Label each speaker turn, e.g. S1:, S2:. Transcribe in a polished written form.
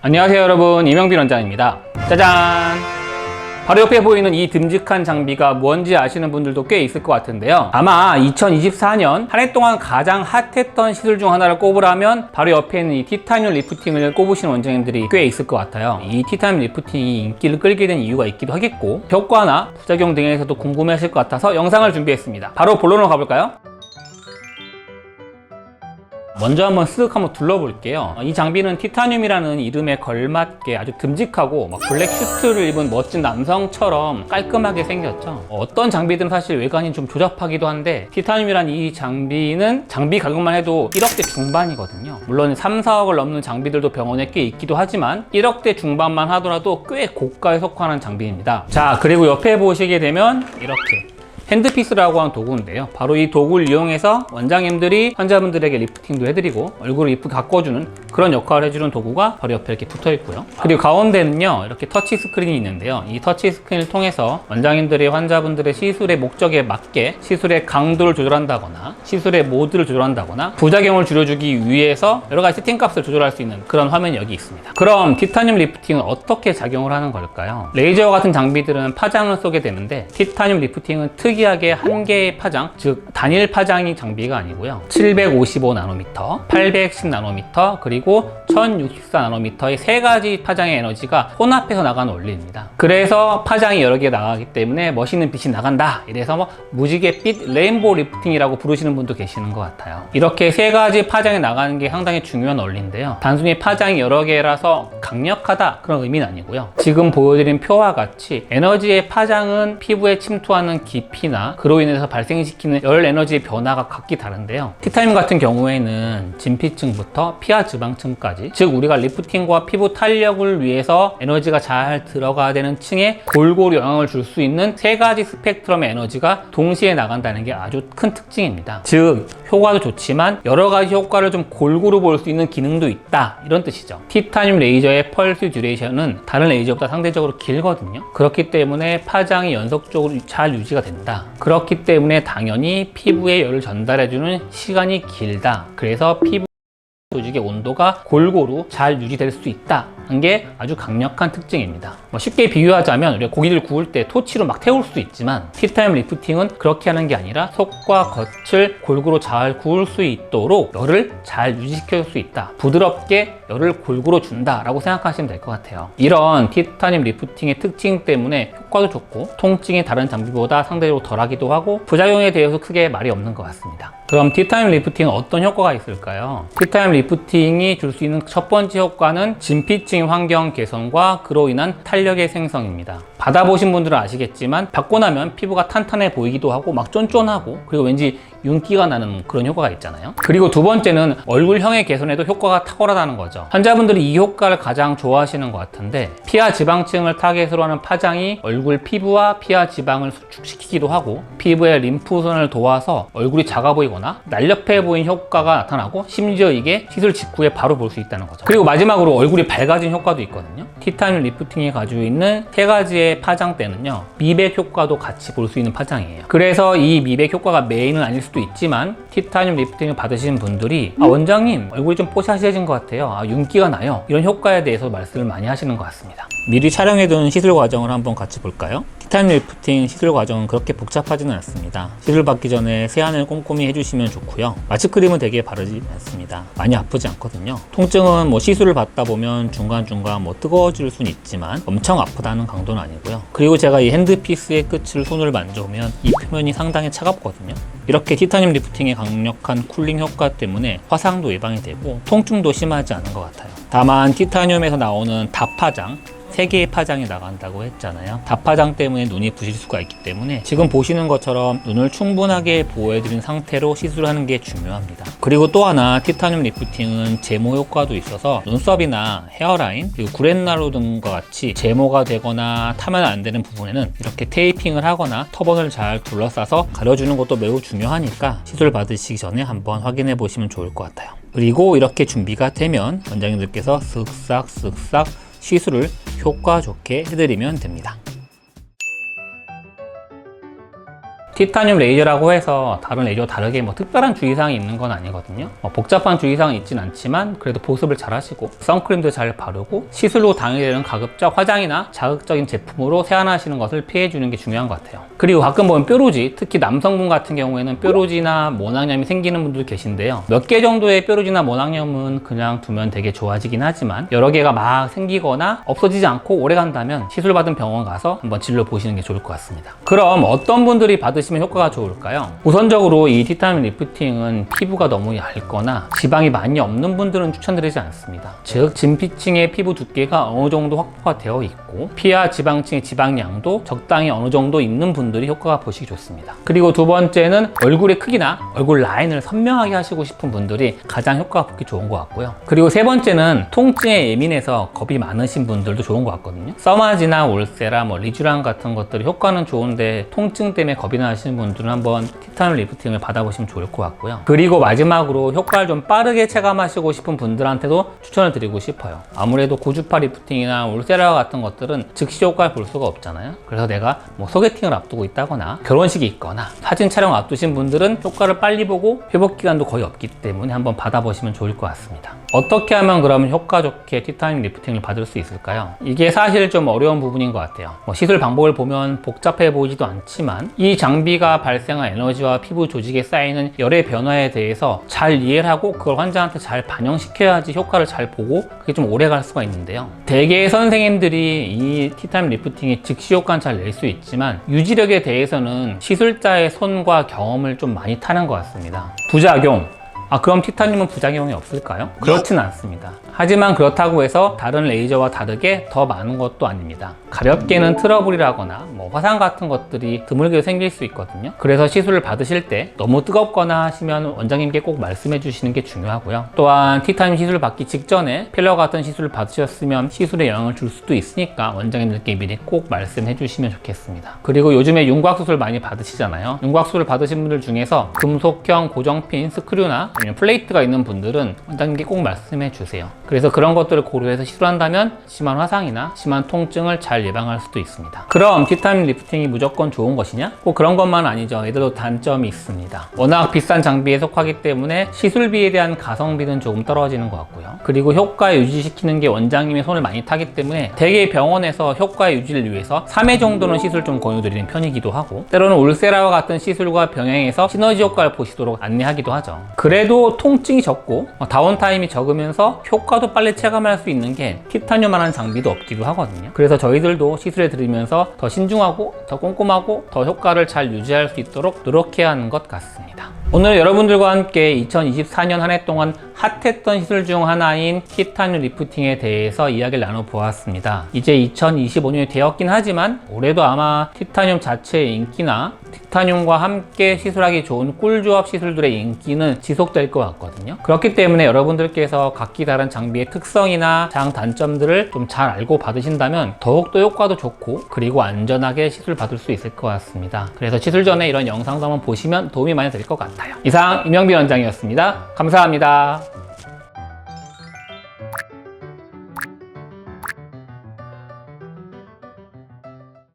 S1: 안녕하세요 여러분, 이명빈 원장입니다. 짜잔! 바로 옆에 보이는 이 듬직한 장비가 뭔지 아시는 분들도 꽤 있을 것 같은데요. 아마 2024년 한 해 동안 가장 핫했던 시술 중 하나를 꼽으라면 바로 옆에 있는 이 티타늄 리프팅을 꼽으시는 원장님들이 꽤 있을 것 같아요. 이 티타늄 리프팅이 인기를 끌게 된 이유가 있기도 하겠고, 효과나 부작용 등에서도 궁금해하실 것 같아서 영상을 준비했습니다. 바로 본론으로 가볼까요? 먼저 한번 쓱 한번 둘러볼게요. 이 장비는 티타늄이라는 이름에 걸맞게 아주 듬직하고 막 블랙 슈트를 입은 멋진 남성처럼 깔끔하게 생겼죠. 어떤 장비들은 사실 외관이 좀 조잡하기도 한데, 티타늄이라는 이 장비는 장비 가격만 해도 1억대 중반이거든요. 물론 3, 4억을 넘는 장비들도 병원에 꽤 있기도 하지만 1억대 중반만 하더라도 꽤 고가에 속하는 장비입니다. 자, 그리고 옆에 보시게 되면 이렇게 핸드피스라고 하는 도구인데요. 바로 이 도구를 이용해서 원장님들이 환자분들에게 리프팅도 해드리고 얼굴을 이쁘게 가꿔주는 그런 역할을 해주는 도구가 바로 옆에 이렇게 붙어 있고요. 그리고 가운데는요, 이렇게 터치 스크린이 있는데요. 이 터치 스크린을 통해서 원장님들이 환자분들의 시술의 목적에 맞게 시술의 강도를 조절한다거나 시술의 모드를 조절한다거나 부작용을 줄여주기 위해서 여러 가지 세팅값을 조절할 수 있는 그런 화면이 여기 있습니다. 그럼 티타늄 리프팅은 어떻게 작용을 하는 걸까요? 레이저와 같은 장비들은 파장을 쏘게 되는데, 티타늄 리프팅은 특이하게 한 개의 파장, 즉 단일 파장이 장비가 아니고요. 755나노미터, 810나노미터, 그리고 1064나노미터의 세 가지 파장의 에너지가 혼합해서 나가는 원리입니다. 그래서 파장이 여러 개 나가기 때문에 멋있는 빛이 나간다, 이래서 뭐 무지갯빛 레인보우 리프팅이라고 부르시는 분도 계시는 것 같아요. 이렇게 세 가지 파장이 나가는 게 상당히 중요한 원리인데요. 단순히 파장이 여러 개라서 강력하다, 그런 의미는 아니고요. 지금 보여드린 표와 같이 에너지의 파장은 피부에 침투하는 깊이나 그로 인해서 발생시키는 열 에너지의 변화가 각기 다른데요. 티타늄 같은 경우에는 진피층부터 피하 지방층까지, 즉 우리가 리프팅과 피부 탄력을 위해서 에너지가 잘 들어가야 되는 층에 골고루 영향을 줄 수 있는 세 가지 스펙트럼의 에너지가 동시에 나간다는 게 아주 큰 특징입니다. 즉 효과도 좋지만 여러 가지 효과를 좀 골고루 볼 수 있는 기능도 있다, 이런 뜻이죠. 티타늄 레이저의 펄스 듀레이션은 다른 레이저보다 상대적으로 길거든요. 그렇기 때문에 파장이 연속적으로 잘 유지가 된다. 그렇기 때문에 당연히 피부에 열을 전달해주는 시간이 길다. 그래서 피부 조직의 온도가 골고루 잘 유지될 수 있다는 게 아주 강력한 특징입니다. 쉽게 비유하자면 우리가 고기를 구울 때 토치로 막 태울 수 있지만, 티타늄 리프팅은 그렇게 하는 게 아니라 속과 겉을 골고루 잘 구울 수 있도록 열을 잘 유지시킬 수 있다, 부드럽게 열을 골고루 준다라고 생각하시면 될 것 같아요. 이런 티타늄 리프팅의 특징 때문에 효과도 좋고 통증이 다른 장비보다 상대적으로 덜하기도 하고 부작용에 대해서 크게 말이 없는 것 같습니다. 그럼 티타늄 리프팅은 어떤 효과가 있을까요? 티타늄 리프팅이 줄 수 있는 첫 번째 효과는 진피층 환경 개선과 그로 인한 탄력의 생성입니다. 받아보신 분들은 아시겠지만 받고 나면 피부가 탄탄해 보이기도 하고 막 쫀쫀하고, 그리고 왠지 윤기가 나는 그런 효과가 있잖아요. 그리고 두 번째는 얼굴형의 개선에도 효과가 탁월하다는 거죠. 환자분들이 이 효과를 가장 좋아하시는 것 같은데, 피하 지방층을 타겟으로 하는 파장이 얼굴 피부와 피하 지방을 수축시키기도 하고 피부의 림프선을 도와서 얼굴이 작아 보이거나 날렵해 보이는 효과가 나타나고, 심지어 이게 시술 직후에 바로 볼 수 있다는 거죠. 그리고 마지막으로 얼굴이 밝아진 효과도 있거든요. 티타늄 리프팅이 가지고 있는 세 가지의 파장 때는요, 미백 효과도 같이 볼 수 있는 파장이에요. 그래서 이 미백 효과가 메인은 아닐 수도 있지만 티타늄 리프팅을 받으신 분들이 원장님 얼굴이 좀 뽀샤시해진 것 같아요, 윤기가 나요, 이런 효과에 대해서 말씀을 많이 하시는 것 같습니다. 미리 촬영해둔 시술 과정을 한번 같이 볼까요? 티타늄 리프팅 시술 과정은 그렇게 복잡하지는 않습니다. 시술 받기 전에 세안을 꼼꼼히 해주시면 좋고요. 마취크림은 되게 바르지 않습니다. 많이 아프지 않거든요. 통증은 시술을 받다 보면 중간중간 뜨거워질 수는 있지만 엄청 아프다는 강도는 아니고요. 그리고 제가 이 핸드피스의 끝을 손을 만져보면 이 표면이 상당히 차갑거든요. 이렇게 티타늄 리프팅의 강력한 쿨링 효과 때문에 화상도 예방이 되고 통증도 심하지 않은 것 같아요. 다만 티타늄에서 나오는 다파장, 3개의 파장이 나간다고 했잖아요. 다파장 때문에 눈이 부실 수가 있기 때문에 지금 보시는 것처럼 눈을 충분하게 보호해드린 상태로 시술하는 게 중요합니다. 그리고 또 하나, 티타늄 리프팅은 제모 효과도 있어서 눈썹이나 헤어라인, 그리고 구렛나루 등과 같이 제모가 되거나 타면 안 되는 부분에는 이렇게 테이핑을 하거나 터번을 잘 둘러싸서 가려주는 것도 매우 중요하니까 시술 받으시기 전에 한번 확인해 보시면 좋을 것 같아요. 그리고 이렇게 준비가 되면 원장님들께서 쓱싹 시술을 효과 좋게 해드리면 됩니다. 티타늄 레이저라고 해서 다른 레이저와 다르게 뭐 특별한 주의사항이 있는 건 아니거든요. 복잡한 주의사항은 있진 않지만 그래도 보습을 잘 하시고 선크림도 잘 바르고 시술로 당해되는 가급적 화장이나 자극적인 제품으로 세안하시는 것을 피해주는 게 중요한 것 같아요. 그리고 가끔 보면 뾰루지, 특히 남성분 같은 경우에는 뾰루지나 모낭염이 생기는 분들 계신데요. 몇 개 정도의 뾰루지나 모낭염은 그냥 두면 되게 좋아지긴 하지만 여러 개가 막 생기거나 없어지지 않고 오래 간다면 시술받은 병원 가서 한번 진료 보시는 게 좋을 것 같습니다. 그럼 어떤 분들이 받으시면 효과가 좋을까요? 우선적으로 이 티타늄 리프팅은 피부가 너무 얇거나 지방이 많이 없는 분들은 추천드리지 않습니다. 즉 진피층의 피부 두께가 어느 정도 확보가 되어 있고 피하 지방층의 지방량도 적당히 어느 정도 있는 분들이 효과가 보시기 좋습니다. 그리고 두 번째는 얼굴의 크기나 얼굴 라인을 선명하게 하시고 싶은 분들이 가장 효과가 보기 좋은 것 같고요. 그리고 세 번째는 통증에 예민해서 겁이 많으신 분들도 좋은 것 같거든요. 써마지나 올세라, 리쥬란 같은 것들이 효과는 좋은데 통증 때문에 겁이 나시는 분들은 한번 티타늄 리프팅을 받아보시면 좋을 것 같고요. 그리고 마지막으로 효과를 좀 빠르게 체감하시고 싶은 분들한테도 추천을 드리고 싶어요. 아무래도 고주파 리프팅이나 올세라 같은 것들은 즉시 효과를 볼 수가 없잖아요. 그래서 내가 뭐 소개팅을 앞두고 있다거나 결혼식이 있거나 사진 촬영 앞두신 분들은 효과를 빨리 보고 회복 기간도 거의 없기 때문에 한번 받아보시면 좋을 것 같습니다. 어떻게 하면 그러면 효과 좋게 티타늄 리프팅을 받을 수 있을까요? 이게 사실 좀 어려운 부분인 것 같아요. 시술 방법을 보면 복잡해 보이지도 않지만 이 장비가 발생한 에너지와 피부 조직에 쌓이는 열의 변화에 대해서 잘 이해를 하고 그걸 환자한테 잘 반영시켜야지 효과를 잘 보고 그게 좀 오래 갈 수가 있는데요. 대개 선생님들이 이 티타늄 리프팅의 즉시 효과는 잘 낼 수 있지만 유지력에 대해서는 시술자의 손과 경험을 좀 많이 타는 것 같습니다. 부작용. 그럼 티타늄은 부작용이 없을까요? 그렇진 않습니다. 하지만 그렇다고 해서 다른 레이저와 다르게 더 많은 것도 아닙니다. 가볍게는 트러블이라거나 화상 같은 것들이 드물게 생길 수 있거든요. 그래서 시술을 받으실 때 너무 뜨겁거나 하시면 원장님께 꼭 말씀해 주시는 게 중요하고요. 또한 티타늄 시술 받기 직전에 필러 같은 시술을 받으셨으면 시술에 영향을 줄 수도 있으니까 원장님들께 미리 꼭 말씀해 주시면 좋겠습니다. 그리고 요즘에 윤곽수술 많이 받으시잖아요. 윤곽수술 받으신 분들 중에서 금속형 고정핀, 스크류나 아니면 플레이트가 있는 분들은 원장님께 꼭 말씀해 주세요. 그래서 그런 것들을 고려해서 시술한다면 심한 화상이나 심한 통증을 잘 예방할 수도 있습니다. 그럼 티타늄 리프팅이 무조건 좋은 것이냐? 꼭 그런 것만 아니죠. 얘들도 단점이 있습니다. 워낙 비싼 장비에 속하기 때문에 시술비에 대한 가성비는 조금 떨어지는 것 같고요. 그리고 효과 유지시키는 게 원장님의 손을 많이 타기 때문에 대개 병원에서 효과 유지를 위해서 3회 정도는 시술 좀 권유드리는 편이기도 하고 때로는 울세라와 같은 시술과 병행해서 시너지 효과를 보시도록 안내하기도 하죠. 그래도 통증이 적고 다운타임이 적으면서 효과도 빨리 체감할 수 있는 게 티타늄만한 장비도 없기도 하거든요. 그래서 저희들도 시술해 드리면서 더 신중하고 더 꼼꼼하고 더 효과를 잘 유지할 수 있도록 노력해야 하는 것 같습니다. 오늘 여러분들과 함께 2024년 한 해 동안 핫했던 시술 중 하나인 티타늄 리프팅에 대해서 이야기를 나눠보았습니다. 이제 2025년이 되었긴 하지만 올해도 아마 티타늄 자체의 인기나 티타늄과 함께 시술하기 좋은 꿀조합 시술들의 인기는 지속될 것 같거든요. 그렇기 때문에 여러분들께서 각기 다른 장비의 특성이나 장단점들을 좀 잘 알고 받으신다면 더욱더 효과도 좋고 그리고 안전하게 시술 받을 수 있을 것 같습니다. 그래서 시술 전에 이런 영상도 한번 보시면 도움이 많이 될 것 같아요. 이상 임영빈 원장이었습니다. 감사합니다.